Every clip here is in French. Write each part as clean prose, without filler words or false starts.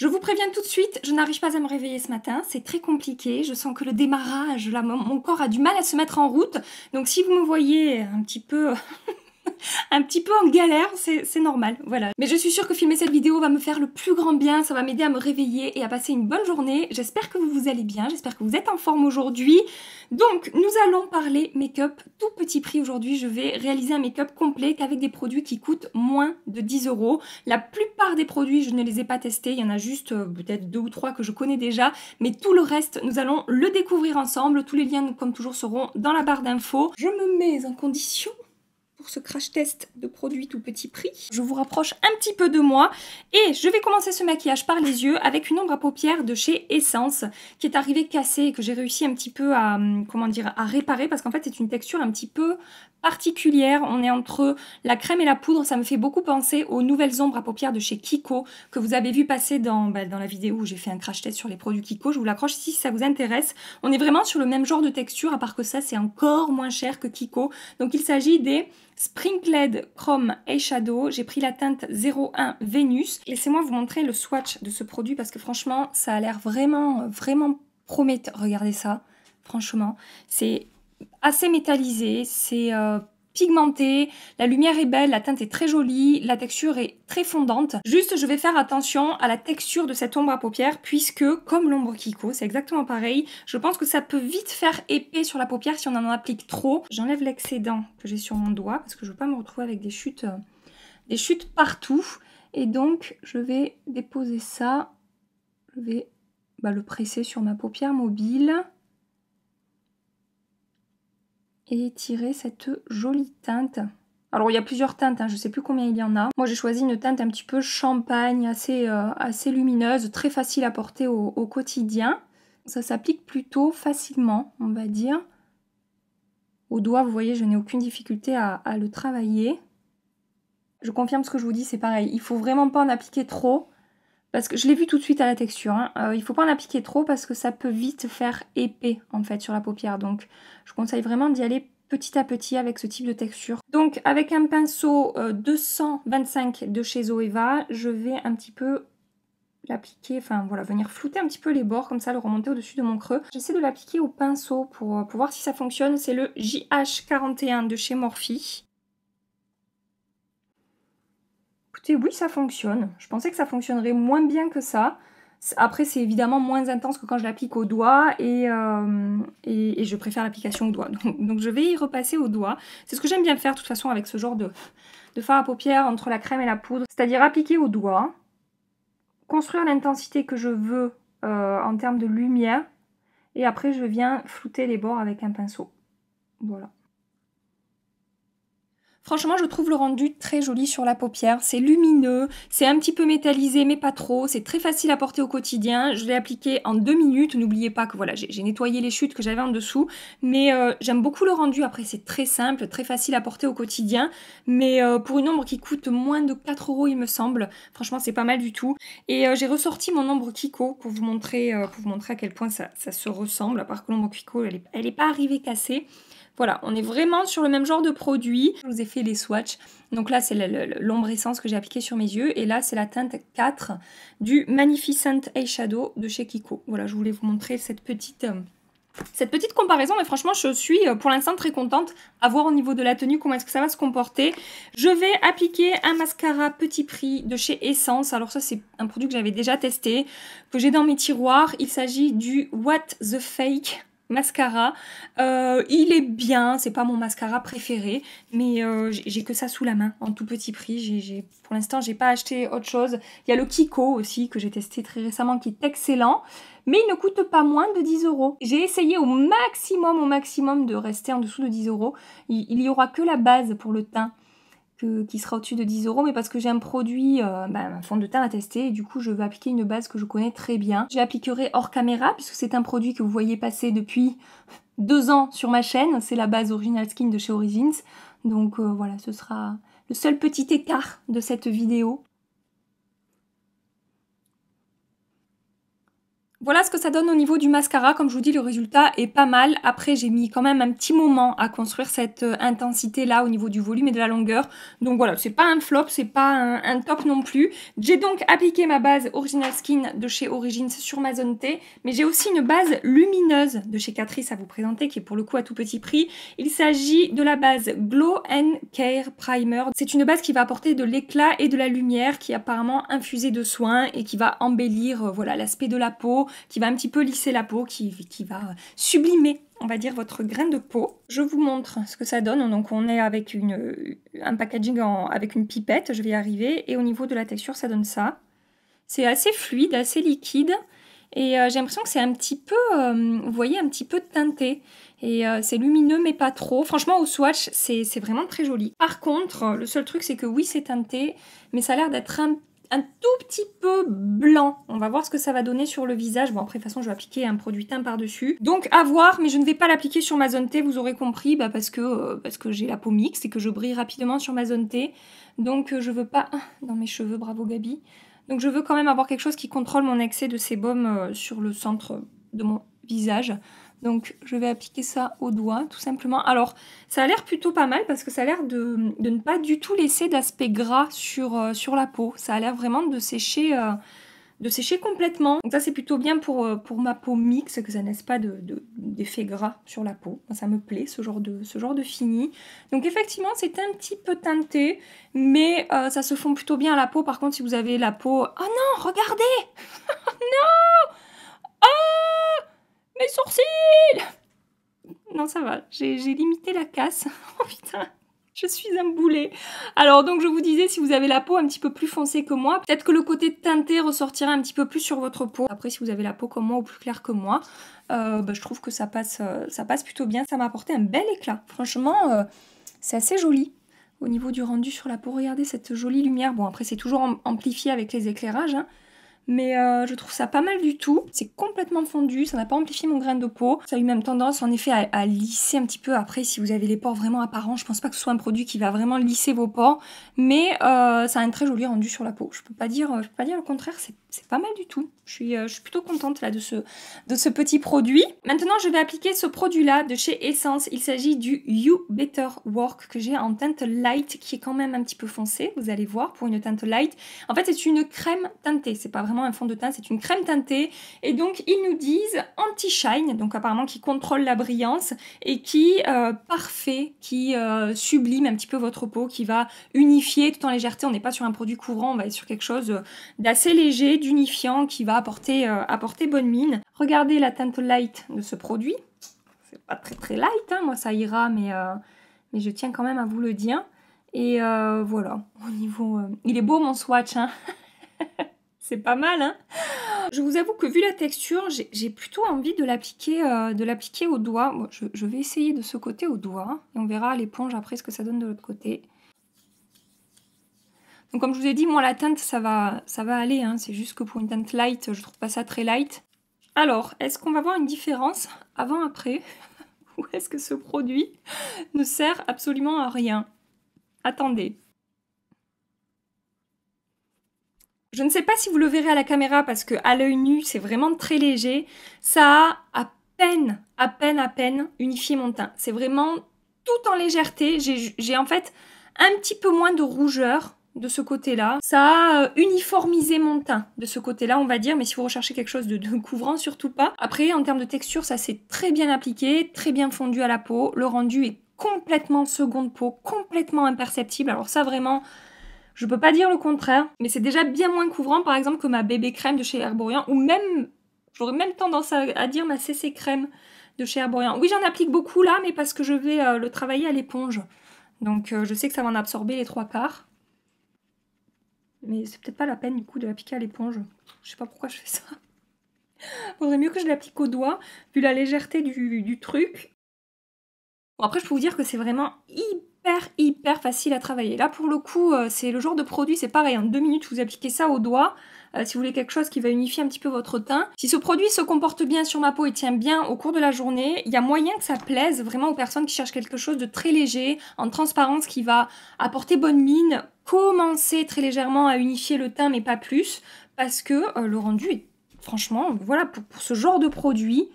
Je vous préviens tout de suite, je n'arrive pas à me réveiller ce matin, c'est très compliqué, je sens que le démarrage, là, mon corps a du mal à se mettre en route, donc si vous me voyez un petit peu... un petit peu en galère, c'est normal, voilà. Mais je suis sûre que filmer cette vidéo va me faire le plus grand bien, ça va m'aider à me réveiller et à passer une bonne journée. J'espère que vous allez bien, j'espère que vous êtes en forme aujourd'hui. Donc, nous allons parler make-up tout petit prix aujourd'hui. Je vais réaliser un make-up complet qu'avec des produits qui coûtent moins de 10 €. La plupart des produits, je ne les ai pas testés, il y en a juste peut-être 2 ou 3 que je connais déjà, mais tout le reste, nous allons le découvrir ensemble. Tous les liens, comme toujours, seront dans la barre d'infos. Je me mets en condition pour ce crash test de produits tout petit prix. Je vous rapproche un petit peu de moi et je vais commencer ce maquillage par les yeux avec une ombre à paupières de chez Essence qui est arrivée cassée et que j'ai réussi un petit peu à, comment dire, à réparer parce qu'en fait c'est une texture un petit peu particulière. On est entre la crème et la poudre. Ça me fait beaucoup penser aux nouvelles ombres à paupières de chez Kiko que vous avez vu passer dans la vidéo où j'ai fait un crash test sur les produits Kiko. Je vous l'accroche ici si ça vous intéresse. On est vraiment sur le même genre de texture à part que ça c'est encore moins cher que Kiko. Donc il s'agit des Sprinkled Chrome Eyeshadow. J'ai pris la teinte 01 Vénus. Laissez-moi vous montrer le swatch de ce produit parce que franchement ça a l'air vraiment prometteur. Regardez ça, franchement c'est assez métallisé, c'est pigmenté, la lumière est belle, la teinte est très jolie, la texture est très fondante. Juste, je vais faire attention à la texture de cette ombre à paupières puisque, comme l'ombre Kiko, c'est exactement pareil, je pense que ça peut vite faire épais sur la paupière si on en applique trop. J'enlève l'excédent que j'ai sur mon doigt parce que je ne veux pas me retrouver avec des chutes partout. Et donc, je vais déposer ça, je vais le presser sur ma paupière mobile. Et tirer cette jolie teinte. Alors il y a plusieurs teintes, hein, je ne sais plus combien il y en a. Moi j'ai choisi une teinte un petit peu champagne, assez lumineuse, très facile à porter au quotidien. Ça s'applique plutôt facilement, on va dire. Au doigt, vous voyez, je n'ai aucune difficulté à le travailler. Je confirme ce que je vous dis, c'est pareil. Il ne faut vraiment pas en appliquer trop. Parce que je l'ai vu tout de suite à la texture. Hein. Il ne faut pas en appliquer trop parce que ça peut vite faire épais en fait sur la paupière. Donc je conseille vraiment d'y aller petit à petit avec ce type de texture. Donc avec un pinceau 225 de chez Zoeva, je vais un petit peu l'appliquer, enfin voilà, venir flouter un petit peu les bords, comme ça le remonter au-dessus de mon creux. J'essaie de l'appliquer au pinceau pour voir si ça fonctionne. C'est le JH41 de chez Morphe. Écoutez, oui, ça fonctionne. Je pensais que ça fonctionnerait moins bien que ça. Après, c'est évidemment moins intense que quand je l'applique au doigt et je préfère l'application au doigt. Donc, je vais y repasser au doigt. C'est ce que j'aime bien faire de toute façon avec ce genre de fard à paupières entre la crème et la poudre. C'est-à-dire appliquer au doigt, construire l'intensité que je veux en termes de lumière et après, je viens flouter les bords avec un pinceau. Voilà. Franchement, je trouve le rendu très joli sur la paupière. C'est lumineux, c'est un petit peu métallisé, mais pas trop. C'est très facile à porter au quotidien. Je l'ai appliqué en 2 minutes. N'oubliez pas que voilà, j'ai nettoyé les chutes que j'avais en dessous. Mais j'aime beaucoup le rendu. Après, c'est très simple, très facile à porter au quotidien. Mais pour une ombre qui coûte moins de 4 €, il me semble. Franchement, c'est pas mal du tout. Et j'ai ressorti mon ombre Kiko pour vous montrer à quel point ça se ressemble. À part que l'ombre Kiko, elle est pas arrivée cassée. Voilà, on est vraiment sur le même genre de produit. Je vous ai fait les swatchs. Donc là, c'est l'ombre essence que j'ai appliquée sur mes yeux. Et là, c'est la teinte 4 du Magnificent Eyeshadow de chez Kiko. Voilà, je voulais vous montrer cette petite comparaison. Mais franchement, je suis pour l'instant très contente. À voir au niveau de la tenue comment est-ce que ça va se comporter. Je vais appliquer un mascara petit prix de chez Essence. Alors ça, c'est un produit que j'avais déjà testé, que j'ai dans mes tiroirs. Il s'agit du What the Fake mascara. Il est bien, c'est pas mon mascara préféré, mais j'ai que ça sous la main en tout petit prix. Pour l'instant, j'ai pas acheté autre chose. Il y a le Kiko aussi que j'ai testé très récemment qui est excellent, mais il ne coûte pas moins de 10 €. J'ai essayé au maximum de rester en dessous de 10 €. Il y aura que la base pour le teint qui sera au-dessus de 10 €, mais parce que j'ai un produit, un fond de teint à tester, et du coup je veux appliquer une base que je connais très bien. Je l'appliquerai hors caméra, puisque c'est un produit que vous voyez passer depuis 2 ans sur ma chaîne, c'est la base Original Skin de chez Origins, donc voilà, ce sera le seul petit écart de cette vidéo. Voilà ce que ça donne au niveau du mascara. Comme je vous dis, le résultat est pas mal. Après, j'ai mis quand même un petit moment à construire cette intensité-là au niveau du volume et de la longueur. Donc voilà, c'est pas un flop, c'est pas un top non plus. J'ai donc appliqué ma base Original Skin de chez Origins sur ma zone T. Mais j'ai aussi une base lumineuse de chez Catrice à vous présenter, qui est pour le coup à tout petit prix. Il s'agit de la base Glow and Care Primer. C'est une base qui va apporter de l'éclat et de la lumière, qui est apparemment infusée de soins et qui va embellir voilà, l'aspect de la peau, qui va un petit peu lisser la peau, qui va sublimer, on va dire, votre grain de peau. Je vous montre ce que ça donne. Donc on est avec un packaging avec une pipette, je vais y arriver, et au niveau de la texture, ça donne ça. C'est assez fluide, assez liquide, et j'ai l'impression que c'est un petit peu, vous voyez, un petit peu teinté. Et c'est lumineux mais pas trop. Franchement au swatch c'est vraiment très joli. Par contre le seul truc c'est que oui c'est teinté, mais ça a l'air d'être un tout petit peu blanc. On va voir ce que ça va donner sur le visage. Bon après de toute façon je vais appliquer un produit teint par-dessus. Donc à voir, mais je ne vais pas l'appliquer sur ma zone T, vous aurez compris, parce que j'ai la peau mixte et que je brille rapidement sur ma zone T. Donc je veux pas... dans mes cheveux, bravo Gabi. Donc je veux quand même avoir quelque chose qui contrôle mon excès de sébum sur le centre de mon visage. Donc je vais appliquer ça au doigt tout simplement. Alors ça a l'air plutôt pas mal parce que ça a l'air de ne pas du tout laisser d'aspect gras sur la peau. Ça a l'air vraiment de sécher complètement. Donc ça c'est plutôt bien pour ma peau mixte, que ça n'ait pas d'effet gras sur la peau. Ça me plaît ce genre de fini. Donc effectivement c'est un petit peu teinté, mais ça se fond plutôt bien à la peau. Par contre si vous avez la peau... Oh non, regardez. Non. Ah, mes sourcils. Non ça va, j'ai limité la casse. Oh putain, je suis un boulet. Alors donc je vous disais, si vous avez la peau un petit peu plus foncée que moi, peut-être que le côté teinté ressortira un petit peu plus sur votre peau. Après si vous avez la peau comme moi ou plus claire que moi, je trouve que ça passe plutôt bien. Ça m'a apporté un bel éclat. Franchement, c'est assez joli. Au niveau du rendu sur la peau, regardez cette jolie lumière. Bon après c'est toujours amplifié avec les éclairages, hein. Mais je trouve ça pas mal du tout. C'est complètement fondu, ça n'a pas amplifié mon grain de peau. Ça a eu même tendance en effet à lisser un petit peu. Après si vous avez les pores vraiment apparents, je pense pas que ce soit un produit qui va vraiment lisser vos pores. Mais ça a un très joli rendu sur la peau. Je peux pas dire le contraire, c'est pas mal du tout. Je suis plutôt contente là de ce petit produit. Maintenant je vais appliquer ce produit là de chez Essence. Il s'agit du You Better Work que j'ai en teinte light, qui est quand même un petit peu foncé. Vous allez voir, pour une teinte light. En fait c'est une crème teintée, c'est pas vraiment un fond de teint, c'est une crème teintée. Et donc ils nous disent anti-shine, donc apparemment qui contrôle la brillance et qui parfait, qui sublime un petit peu votre peau, qui va unifier tout en légèreté. On n'est pas sur un produit couvrant, on va être sur quelque chose d'assez léger, d'unifiant, qui va apporter bonne mine. Regardez la teinte light de ce produit. C'est pas très très light, hein. Moi ça ira, mais je tiens quand même à vous le dire. Et voilà, au niveau... il est beau mon swatch, hein. C'est pas mal, hein. Je vous avoue que vu la texture, j'ai plutôt envie de l'appliquer au doigt. Bon, je vais essayer de ce côté au doigt, et on verra à l'éponge après ce que ça donne de l'autre côté. Donc comme je vous ai dit, moi la teinte ça va aller, hein. C'est juste que pour une teinte light, je trouve pas ça très light. Alors, est-ce qu'on va voir une différence avant-après ou est-ce que ce produit ne sert absolument à rien? Attendez. Je ne sais pas si vous le verrez à la caméra parce que à l'œil nu, c'est vraiment très léger. Ça a à peine unifié mon teint. C'est vraiment tout en légèreté. J'ai en fait un petit peu moins de rougeur de ce côté-là. Ça a uniformisé mon teint de ce côté-là, on va dire. Mais si vous recherchez quelque chose de couvrant, surtout pas. Après, en termes de texture, ça s'est très bien appliqué, très bien fondu à la peau. Le rendu est complètement seconde peau, complètement imperceptible. Alors ça, vraiment... je peux pas dire le contraire, mais c'est déjà bien moins couvrant par exemple que ma bébé crème de chez Herborian, ou même, j'aurais même tendance à dire ma CC crème de chez Herborian. Oui, j'en applique beaucoup là, mais parce que je vais le travailler à l'éponge. Donc je sais que ça va en absorber les 3/4. Mais c'est peut-être pas la peine du coup de l'appliquer à l'éponge. Je sais pas pourquoi je fais ça. Faudrait mieux que je l'applique au doigt, vu la légèreté du truc. Bon, après je peux vous dire que c'est vraiment hyper facile à travailler. Là pour le coup c'est le genre de produit, c'est pareil, en 2 minutes vous appliquez ça au doigt. Si vous voulez quelque chose qui va unifier un petit peu votre teint. Si ce produit se comporte bien sur ma peau et tient bien au cours de la journée, il y a moyen que ça plaise vraiment aux personnes qui cherchent quelque chose de très léger, en transparence, qui va apporter bonne mine, commencer très légèrement à unifier le teint mais pas plus, parce que le rendu est franchement, voilà, pour ce genre de produit,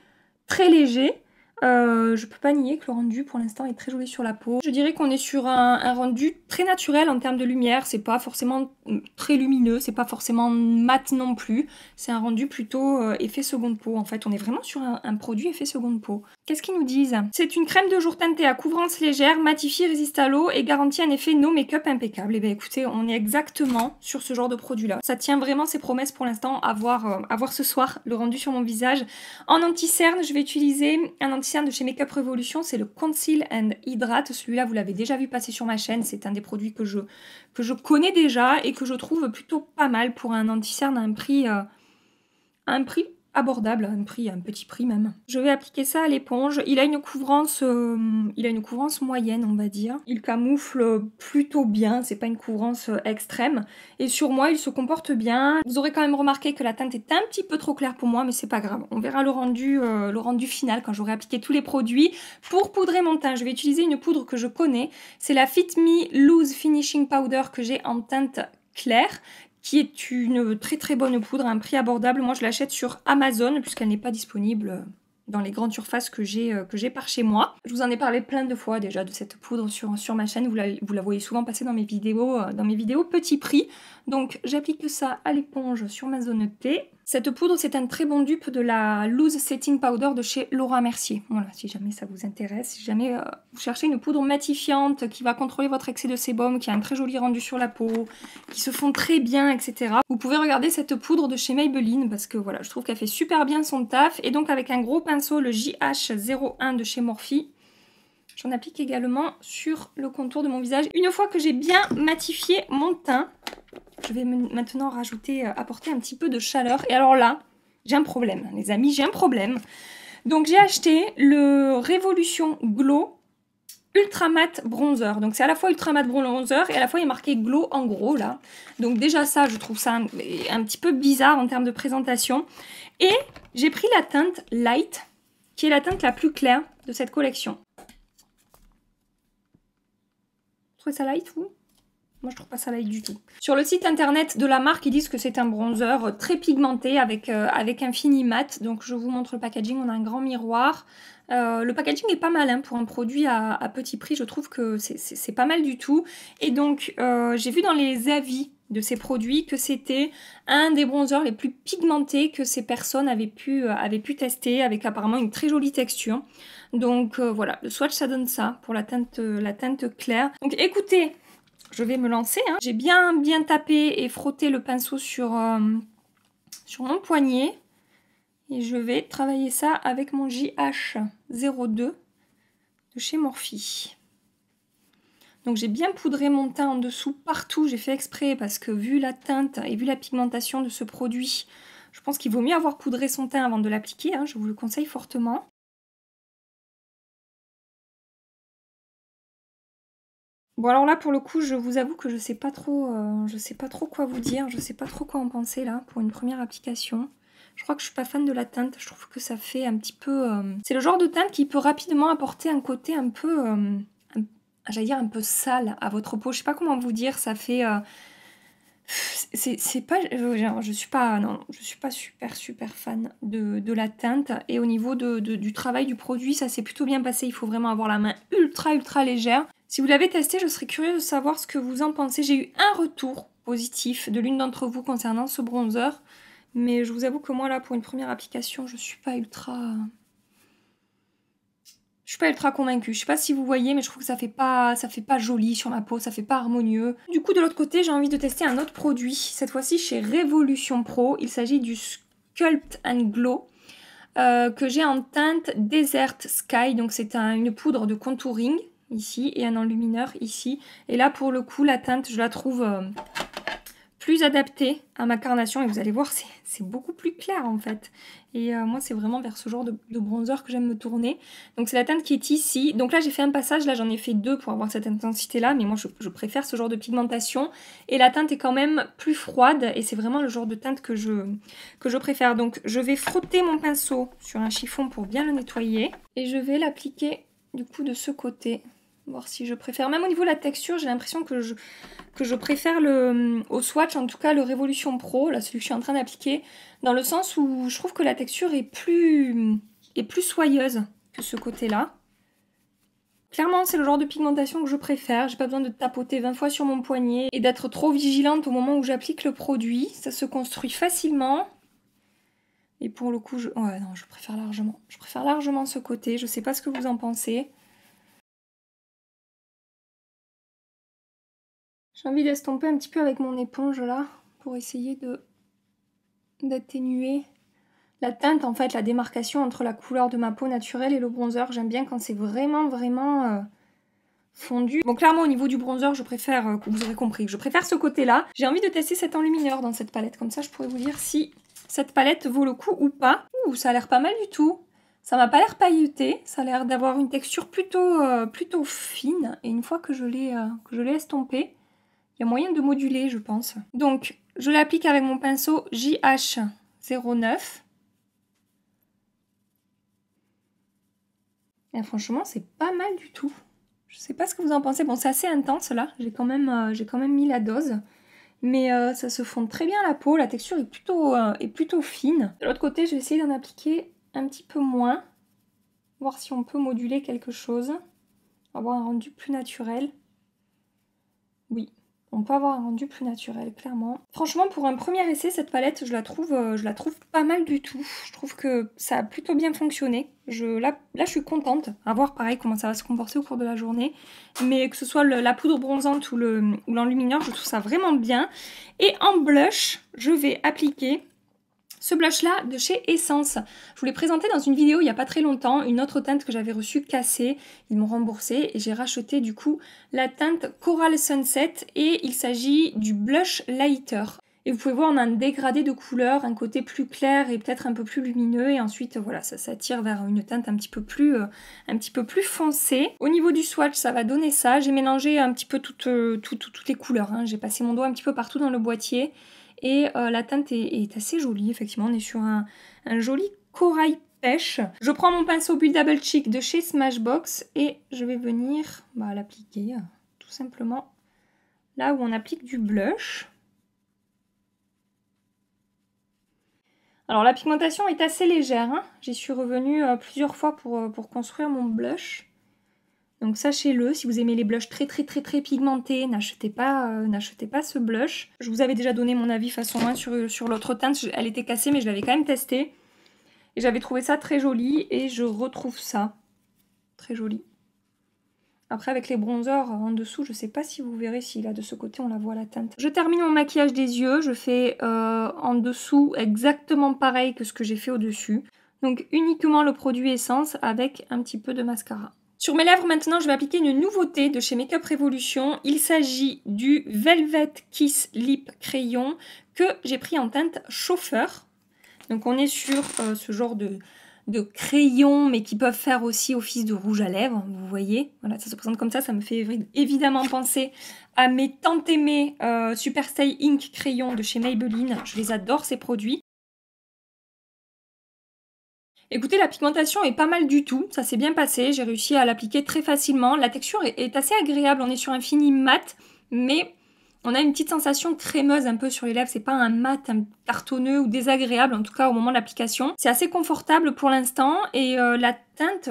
très léger. Je peux pas nier que le rendu pour l'instant est très joli sur la peau. Je dirais qu'on est sur un rendu très naturel en termes de lumière, c'est pas forcément très lumineux, c'est pas forcément mat non plus, c'est un rendu plutôt effet seconde peau en fait, on est vraiment sur un produit effet seconde peau. Qu'est-ce qu'ils nous disent? C'est une crème de jour teintée à couvrance légère, matifie, résiste à l'eau et garantit un effet no make-up impeccable. Et bien écoutez, on est exactement sur ce genre de produit là. Ça tient vraiment ses promesses pour l'instant à voir ce soir le rendu sur mon visage. En anti-cerne, je vais utiliser un anti-cerne de chez Makeup Revolution, c'est le Conceal and Hydrate. Celui-là, vous l'avez déjà vu passer sur ma chaîne. C'est un des produits que je connais déjà et que je trouve plutôt pas mal pour un anti-cerne à un prix abordable, un petit prix même. Je vais appliquer ça à l'éponge. Il a une couvrance moyenne, on va dire. Il camoufle plutôt bien, c'est pas une couvrance extrême. Et sur moi, il se comporte bien. Vous aurez quand même remarqué que la teinte est un petit peu trop claire pour moi, mais c'est pas grave. On verra le rendu final quand j'aurai appliqué tous les produits. Pour poudrer mon teint, je vais utiliser une poudre que je connais. C'est la Fit Me Loose Finishing Powder que j'ai en teinte claire, qui est une très très bonne poudre à un prix abordable. Moi je l'achète sur Amazon puisqu'elle n'est pas disponible dans les grandes surfaces que j'ai par chez moi. Je vous en ai parlé plein de fois déjà de cette poudre sur ma chaîne, vous la voyez souvent passer dans mes vidéos petit prix. Donc j'applique ça à l'éponge sur ma zone T. Cette poudre, c'est un très bon dupe de la Loose Setting Powder de chez Laura Mercier. Voilà, si jamais ça vous intéresse, si jamais vous cherchez une poudre matifiante qui va contrôler votre excès de sébum, qui a un très joli rendu sur la peau, qui se fond très bien, etc. Vous pouvez regarder cette poudre de chez Maybelline parce que voilà, je trouve qu'elle fait super bien son taf. Et donc avec un gros pinceau, le JH01 de chez Morphe, j'en applique également sur le contour de mon visage. Une fois que j'ai bien matifié mon teint, je vais maintenant apporter un petit peu de chaleur. Et alors là, j'ai un problème, les amis, j'ai un problème. Donc j'ai acheté le Révolution Glow Ultra Matte Bronzer. Donc c'est à la fois Ultra Matte Bronzer et à la fois il est marqué Glow en gros là. Donc déjà ça, je trouve ça un petit peu bizarre en termes de présentation. Et j'ai pris la teinte Light, qui est la teinte la plus claire de cette collection. Vous trouvez ça light, vous ? Moi, je trouve pas ça light du tout. Sur le site internet de la marque, ils disent que c'est un bronzer très pigmenté avec un fini mat. Donc, je vous montre le packaging. On a un grand miroir. Le packaging est pas mal hein, pour un produit à petit prix. Je trouve que c'est pas mal du tout. Et donc, j'ai vu dans les avis de ces produits que c'était un des bronzers les plus pigmentés que ces personnes avaient pu tester, avec apparemment une très jolie texture. Donc, voilà, le swatch, ça donne ça pour la teinte claire. Donc, écoutez... Je vais me lancer. Hein. J'ai bien tapé et frotté le pinceau sur mon poignet. Et je vais travailler ça avec mon JH02 de chez Morphe. Donc j'ai bien poudré mon teint en dessous partout. J'ai fait exprès parce que vu la teinte et vu la pigmentation de ce produit, je pense qu'il vaut mieux avoir poudré son teint avant de l'appliquer. Hein. Je vous le conseille fortement. Bon alors là pour le coup je vous avoue que je sais pas trop quoi vous dire, je sais pas trop quoi en penser là pour une première application. Je crois que je suis pas fan de la teinte, je trouve que ça fait un petit peu... C'est le genre de teinte qui peut rapidement apporter un côté un peu, j'allais dire un peu sale à votre peau, je sais pas comment vous dire, ça fait... c'est pas... je suis pas super fan de la teinte et au niveau du travail du produit ça s'est plutôt bien passé, il faut vraiment avoir la main ultra légère. Si vous l'avez testé, je serais curieuse de savoir ce que vous en pensez. J'ai eu un retour positif de l'une d'entre vous concernant ce bronzer. Mais je vous avoue que moi, là, pour une première application, je suis pas ultra convaincue. Je sais pas si vous voyez, mais je trouve que ça fait pas joli sur ma peau, ça fait pas harmonieux. Du coup, de l'autre côté, j'ai envie de tester un autre produit. Cette fois-ci, chez Révolution Pro. Il s'agit du Sculpt and Glow. Que j'ai en teinte Desert Sky. Donc, c'est une poudre de contouring. Ici et un enlumineur ici et là pour le coup la teinte je la trouve plus adaptée à ma carnation et vous allez voir c'est beaucoup plus clair en fait et moi c'est vraiment vers ce genre de bronzer que j'aime me tourner. Donc c'est la teinte qui est ici, donc là j'ai fait un passage, là j'en ai fait deux pour avoir cette intensité là mais moi je préfère ce genre de pigmentation et la teinte est quand même plus froide et c'est vraiment le genre de teinte que je préfère. Donc je vais frotter mon pinceau sur un chiffon pour bien le nettoyer et je vais l'appliquer du coup de ce côté Voir si je préfère. Même au niveau de la texture, j'ai l'impression que je préfère au swatch, en tout cas le Révolution Pro, là, celui que je suis en train d'appliquer, dans le sens où je trouve que la texture est plus soyeuse que ce côté-là. Clairement, c'est le genre de pigmentation que je préfère. J'ai pas besoin de tapoter 20 fois sur mon poignet et d'être trop vigilante au moment où j'applique le produit. Ça se construit facilement. Et pour le coup, ouais, non, je préfère largement. Je préfère largement ce côté. Je sais pas ce que vous en pensez. J'ai envie d'estomper un petit peu avec mon éponge là, pour essayer d'atténuer la teinte, en fait, la démarcation entre la couleur de ma peau naturelle et le bronzer. J'aime bien quand c'est vraiment fondu. Bon, clairement, au niveau du bronzer, je préfère, vous aurez compris, je préfère ce côté-là. J'ai envie de tester cet enlumineur dans cette palette, comme ça je pourrais vous dire si cette palette vaut le coup ou pas. Ouh, ça a l'air pas mal du tout. Ça m'a pas l'air pailleté, ça a l'air d'avoir une texture plutôt fine. Et une fois que je l'ai estompée, il y a moyen de moduler, je pense. Donc, je l'applique avec mon pinceau JH09. Et franchement, c'est pas mal du tout. Je sais pas ce que vous en pensez. Bon, c'est assez intense là. J'ai quand même mis la dose. Mais ça se fond très bien à la peau. La texture est plutôt fine. De l'autre côté, je vais essayer d'en appliquer un petit peu moins. Voir si on peut moduler quelque chose. Avoir un rendu plus naturel. Oui. On peut avoir un rendu plus naturel, clairement. Franchement, pour un premier essai, cette palette, je la trouve pas mal du tout. Je trouve que ça a plutôt bien fonctionné. Là, je suis contente. À voir, pareil, comment ça va se comporter au cours de la journée. Mais que ce soit la poudre bronzante ou l'enlumineur, je trouve ça vraiment bien. Et en blush, je vais appliquer ce blush-là de chez Essence. Je vous l'ai présenté dans une vidéo il n'y a pas très longtemps, une autre teinte que j'avais reçue cassée. Ils m'ont remboursé et j'ai racheté du coup la teinte Coral Sunset et il s'agit du blush lighter. Et vous pouvez voir, on a un dégradé de couleur, un côté plus clair et peut-être un peu plus lumineux. Et ensuite, voilà, ça s'attire vers une teinte un petit peu plus foncée. Au niveau du swatch, ça va donner ça. J'ai mélangé un petit peu toutes les couleurs, hein. J'ai passé mon doigt un petit peu partout dans le boîtier. Et la teinte est assez jolie, effectivement. On est sur un joli corail pêche. Je prends mon pinceau Build Double Cheek de chez Smashbox et je vais venir l'appliquer tout simplement là où on applique du blush. Alors la pigmentation est assez légère, hein. J'y suis revenue plusieurs fois pour construire mon blush. Donc sachez-le, si vous aimez les blushs très pigmentés, n'achetez pas ce blush. Je vous avais déjà donné mon avis façon 1 sur l'autre teinte, elle était cassée mais je l'avais quand même testée. Et j'avais trouvé ça très joli et je retrouve ça très joli. Après avec les bronzers en dessous, je sais pas si vous verrez si là de ce côté on la voit la teinte. Je termine mon maquillage des yeux, je fais en dessous exactement pareil que ce que j'ai fait au-dessus. Donc uniquement le produit Essence avec un petit peu de mascara. Sur mes lèvres maintenant, je vais appliquer une nouveauté de chez Makeup Revolution. Il s'agit du Velvet Kiss Lip Crayon que j'ai pris en teinte chauffeur. Donc on est sur ce genre de crayons, mais qui peuvent faire aussi office de rouge à lèvres, vous voyez. Voilà, ça se présente comme ça me fait évidemment penser à mes tant aimés Superstay Ink crayons de chez Maybelline. Je les adore ces produits. Écoutez, la pigmentation est pas mal du tout, ça s'est bien passé, j'ai réussi à l'appliquer très facilement. La texture est assez agréable, on est sur un fini mat, mais on a une petite sensation crémeuse un peu sur les lèvres. C'est pas un mat un cartonneux ou désagréable, en tout cas au moment de l'application. C'est assez confortable pour l'instant et la teinte,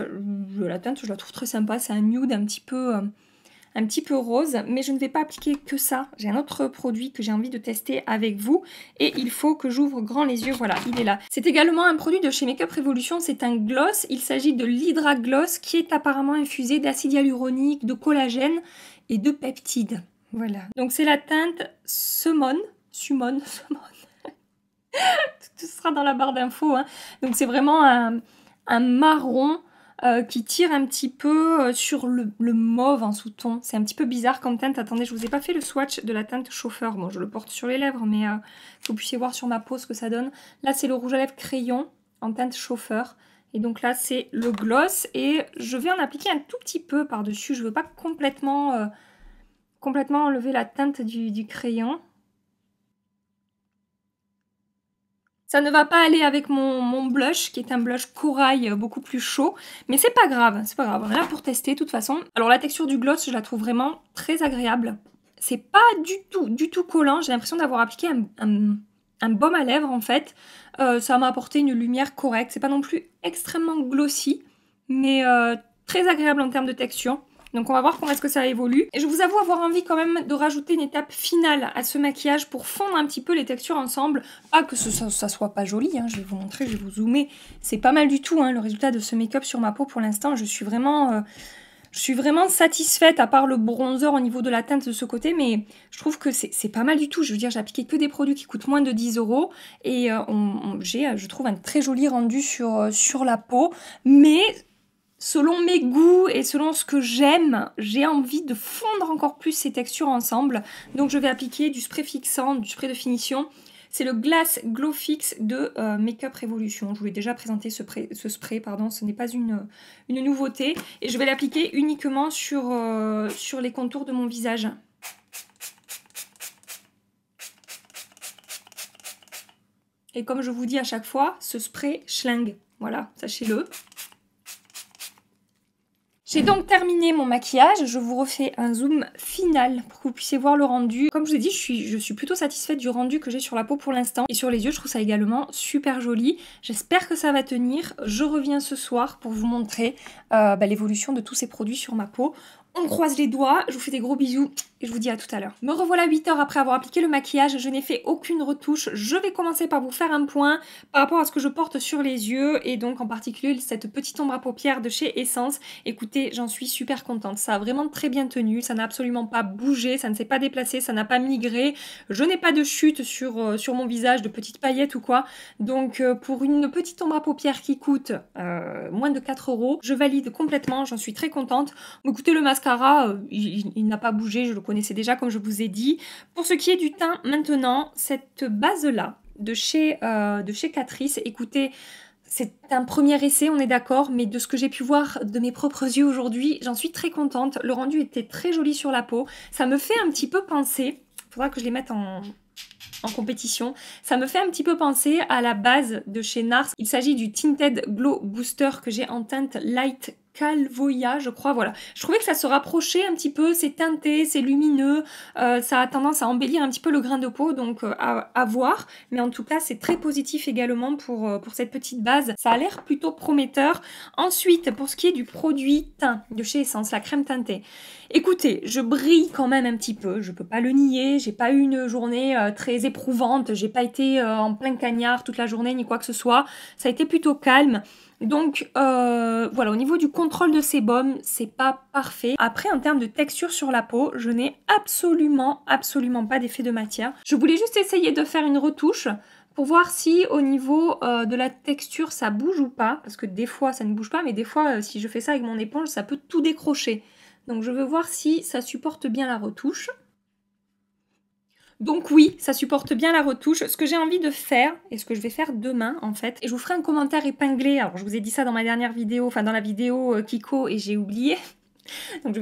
je la trouve très sympa, c'est un nude un petit peu rose, mais je ne vais pas appliquer que ça. J'ai un autre produit que j'ai envie de tester avec vous et il faut que j'ouvre grand les yeux. Voilà, il est là. C'est également un produit de chez Makeup Revolution, c'est un gloss. Il s'agit de l'Hydra Gloss qui est apparemment infusé d'acide hyaluronique, de collagène et de peptides. Voilà. Donc c'est la teinte Sumone. Tout sera dans la barre d'infos, hein. Donc c'est vraiment un marron qui tire un petit peu sur le mauve en sous-ton. C'est un petit peu bizarre comme teinte. Attendez, je vous ai pas fait le swatch de la teinte chauffeur. Bon, je le porte sur les lèvres, mais que vous puissiez voir sur ma peau ce que ça donne. Là, c'est le rouge à lèvres crayon en teinte chauffeur. Et donc là, c'est le gloss. Et je vais en appliquer un tout petit peu par-dessus. Je veux pas complètement enlever la teinte du crayon. Ça ne va pas aller avec mon blush, qui est un blush corail beaucoup plus chaud. Mais c'est pas grave, c'est pas grave. On est là pour tester, de toute façon. Alors, la texture du gloss, je la trouve vraiment très agréable. C'est pas du tout collant. J'ai l'impression d'avoir appliqué un baume à lèvres, en fait. Ça m'a apporté une lumière correcte. C'est pas non plus extrêmement glossy, mais très agréable en termes de texture. Donc on va voir comment est-ce que ça évolue. Et je vous avoue avoir envie quand même de rajouter une étape finale à ce maquillage pour fondre un petit peu les textures ensemble. Pas que ça soit pas joli, hein. Je vais vous montrer, je vais vous zoomer. C'est pas mal du tout, hein, le résultat de ce make-up sur ma peau pour l'instant. Je suis vraiment satisfaite, à part le bronzer au niveau de la teinte de ce côté, mais je trouve que c'est pas mal du tout. Je veux dire, j'ai appliqué que des produits qui coûtent moins de 10 € et j'ai, je trouve, un très joli rendu sur la peau. Mais selon mes goûts et selon ce que j'aime, j'ai envie de fondre encore plus ces textures ensemble. Donc je vais appliquer du spray fixant, du spray de finition. C'est le Glass Glow Fix de Makeup Revolution. Je vous l'ai déjà présenté ce spray, pardon, ce n'est pas une nouveauté. Et je vais l'appliquer uniquement sur les contours de mon visage. Et comme je vous dis à chaque fois, ce spray schlingue. Voilà, sachez-le. J'ai donc terminé mon maquillage, je vous refais un zoom final pour que vous puissiez voir le rendu. Comme je vous ai dit, je suis plutôt satisfaite du rendu que j'ai sur la peau pour l'instant. Et sur les yeux, je trouve ça également super joli. J'espère que ça va tenir. Je reviens ce soir pour vous montrer l'évolution de tous ces produits sur ma peau. On croise les doigts, je vous fais des gros bisous et je vous dis à tout à l'heure. Me revoilà 8 heures après avoir appliqué le maquillage, je n'ai fait aucune retouche. Je vais commencer par vous faire un point par rapport à ce que je porte sur les yeux et donc en particulier cette petite ombre à paupières de chez Essence. Écoutez, j'en suis super contente, ça a vraiment très bien tenu, ça n'a absolument pas bougé, ça ne s'est pas déplacé, ça n'a pas migré. Je n'ai pas de chute sur mon visage, de petites paillettes ou quoi. Donc pour une petite ombre à paupières qui coûte moins de 4 €, je valide complètement, j'en suis très contente. Écoutez, le mascara, il n'a pas bougé, je le connaissais déjà comme je vous ai dit. Pour ce qui est du teint maintenant, cette base-là de chez Catrice, écoutez, c'est un premier essai, on est d'accord, mais de ce que j'ai pu voir de mes propres yeux aujourd'hui, j'en suis très contente. Le rendu était très joli sur la peau. Ça me fait un petit peu penser, il faudra que je les mette en compétition. Ça me fait un petit peu penser à la base de chez NARS. Il s'agit du Tinted Glow Booster que j'ai en teinte Light Calvoya, je crois, voilà. Je trouvais que ça se rapprochait un petit peu, c'est teinté, c'est lumineux, ça a tendance à embellir un petit peu le grain de peau, donc à voir. Mais en tout cas, c'est très positif également pour cette petite base. Ça a l'air plutôt prometteur. Ensuite, pour ce qui est du produit teint de chez Essence, la crème teintée. Écoutez, je brille quand même un petit peu, je peux pas le nier, j'ai pas eu une journée très éprouvante, j'ai pas été en plein cagnard toute la journée ni quoi que ce soit, ça a été plutôt calme. Donc voilà, au niveau du contrôle de sébum, c'est pas parfait. Après, en termes de texture sur la peau, je n'ai absolument pas d'effet de matière. Je voulais juste essayer de faire une retouche pour voir si au niveau de la texture ça bouge ou pas, parce que des fois ça ne bouge pas, mais des fois si je fais ça avec mon éponge, ça peut tout décrocher. Donc je veux voir si ça supporte bien la retouche. Donc oui, ça supporte bien la retouche. Ce que j'ai envie de faire, et ce que je vais faire demain en fait, et je vous ferai un commentaire épinglé, alors je vous ai dit ça dans ma dernière vidéo, enfin dans la vidéo Kiko, et j'ai oublié. Donc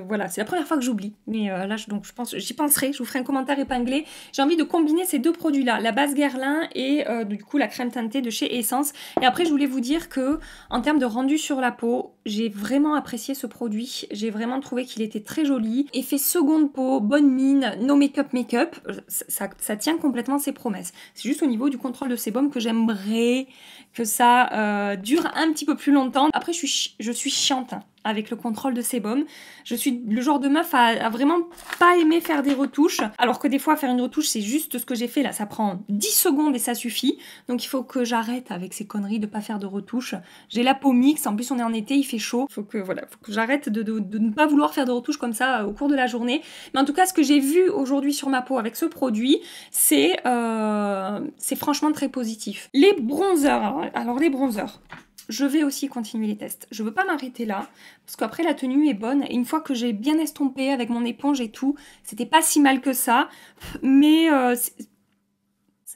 voilà, c'est la première fois que j'oublie. Mais là, je pense, j'y penserai, je vous ferai un commentaire épinglé. J'ai envie de combiner ces deux produits-là, la base Guerlain et du coup la crème teintée de chez Essence. Et après, je voulais vous dire que en termes de rendu sur la peau, j'ai vraiment apprécié ce produit. J'ai vraiment trouvé qu'il était très joli. Effet seconde peau, bonne mine, no make-up make-up. Ça tient complètement ses promesses. C'est juste au niveau du contrôle de sébum que j'aimerais que ça dure un petit peu plus longtemps. Après, je suis chiante avec le contrôle de sébum. Je suis le genre de meuf à vraiment pas aimer faire des retouches, alors que des fois faire une retouche c'est juste ce que j'ai fait là, ça prend 10 secondes et ça suffit. Donc il faut que j'arrête avec ces conneries de pas faire de retouches. J'ai la peau mixte, en plus on est en été, il fait chaud. Faut que j'arrête de ne pas vouloir faire de retouches comme ça au cours de la journée. Mais en tout cas, ce que j'ai vu aujourd'hui sur ma peau avec ce produit, c'est franchement très positif. Les bronzers, alors les bronzers. Je vais aussi continuer les tests. Je veux pas m'arrêter là, parce qu'après la tenue est bonne. Et une fois que j'ai bien estompé avec mon éponge et tout, c'était pas si mal que ça. Mais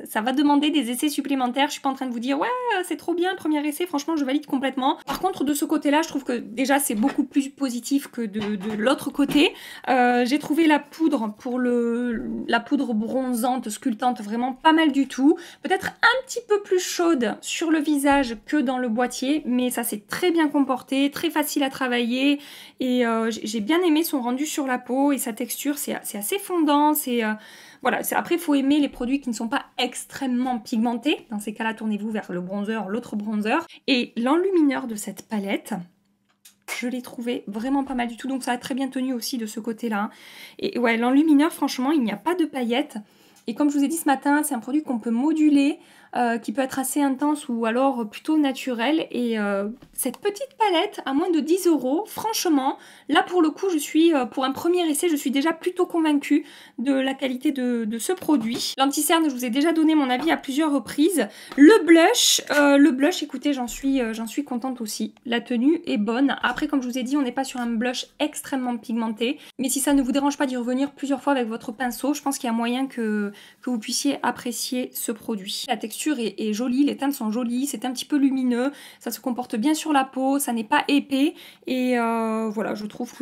Ça va demander des essais supplémentaires. Je suis pas en train de vous dire ouais c'est trop bien le premier essai, franchement je valide complètement. Par contre de ce côté-là, je trouve que déjà c'est beaucoup plus positif que de l'autre côté. J'ai trouvé la poudre pour la poudre bronzante, sculptante, vraiment pas mal du tout. Peut-être un petit peu plus chaude sur le visage que dans le boîtier, mais ça s'est très bien comporté, très facile à travailler et j'ai bien aimé son rendu sur la peau et sa texture, c'est assez fondant, voilà, après, il faut aimer les produits qui ne sont pas extrêmement pigmentés. Dans ces cas-là, tournez-vous vers le bronzer, l'autre bronzer. Et l'enlumineur de cette palette, je l'ai trouvé vraiment pas mal du tout. Donc, ça a très bien tenu aussi de ce côté-là. Et ouais, l'enlumineur, franchement, il n'y a pas de paillettes. Et comme je vous ai dit ce matin, c'est un produit qu'on peut moduler, qui peut être assez intense ou alors plutôt naturel. Et cette petite palette à moins de 10 €, franchement, là pour le coup, pour un premier essai, je suis déjà plutôt convaincue de la qualité de ce produit. L'anti-cerne, je vous ai déjà donné mon avis à plusieurs reprises. Le blush, écoutez, j'en suis contente aussi. La tenue est bonne. Après, comme je vous ai dit, on n'est pas sur un blush extrêmement pigmenté. Mais si ça ne vous dérange pas d'y revenir plusieurs fois avec votre pinceau, je pense qu'il y a moyen que vous puissiez apprécier ce produit. La texture est jolie, les teintes sont jolies, c'est un petit peu lumineux, ça se comporte bien sur la peau, ça n'est pas épais et voilà, je trouve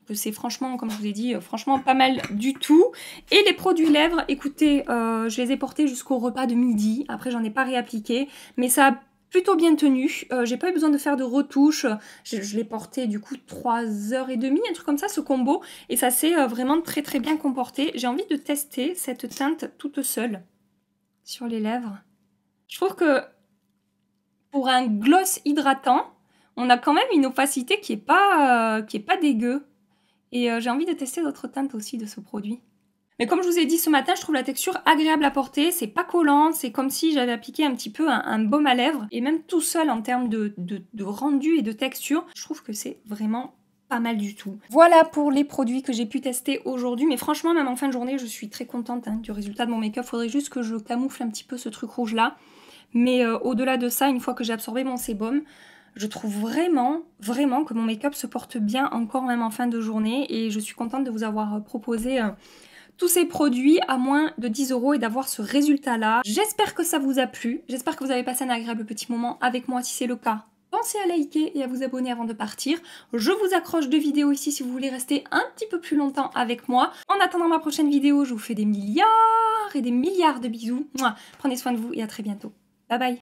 que c'est franchement, comme je vous ai dit, franchement pas mal du tout. Et les produits lèvres, écoutez, je les ai portés jusqu'au repas de midi, après j'en ai pas réappliqué, mais ça a plutôt bien tenu, j'ai pas eu besoin de faire de retouches, je l'ai porté du coup 3h30, un truc comme ça, ce combo, et ça s'est vraiment très très bien comporté. J'ai envie de tester cette teinte toute seule sur les lèvres. Je trouve que pour un gloss hydratant, on a quand même une opacité qui est pas dégueu. Et j'ai envie de tester d'autres teintes aussi de ce produit. Mais comme je vous ai dit ce matin, je trouve la texture agréable à porter, c'est pas collant, c'est comme si j'avais appliqué un petit peu un baume à lèvres. Et même tout seul en termes de rendu et de texture, je trouve que c'est vraiment pas mal du tout. Voilà pour les produits que j'ai pu tester aujourd'hui, mais franchement même en fin de journée je suis très contente du résultat de mon make-up. Faudrait juste que je camoufle un petit peu ce truc rouge là, mais au-delà de ça, une fois que j'ai absorbé mon sébum, je trouve vraiment que mon make-up se porte bien encore même en fin de journée et je suis contente de vous avoir proposé tous ces produits à moins de 10 € et d'avoir ce résultat là. J'espère que ça vous a plu, j'espère que vous avez passé un agréable petit moment avec moi. Si c'est le cas, pensez à liker et à vous abonner avant de partir. Je vous accroche 2 vidéos ici si vous voulez rester un petit peu plus longtemps avec moi. En attendant ma prochaine vidéo, je vous fais des milliards et des milliards de bisous. Mouah. Prenez soin de vous et à très bientôt. Bye bye.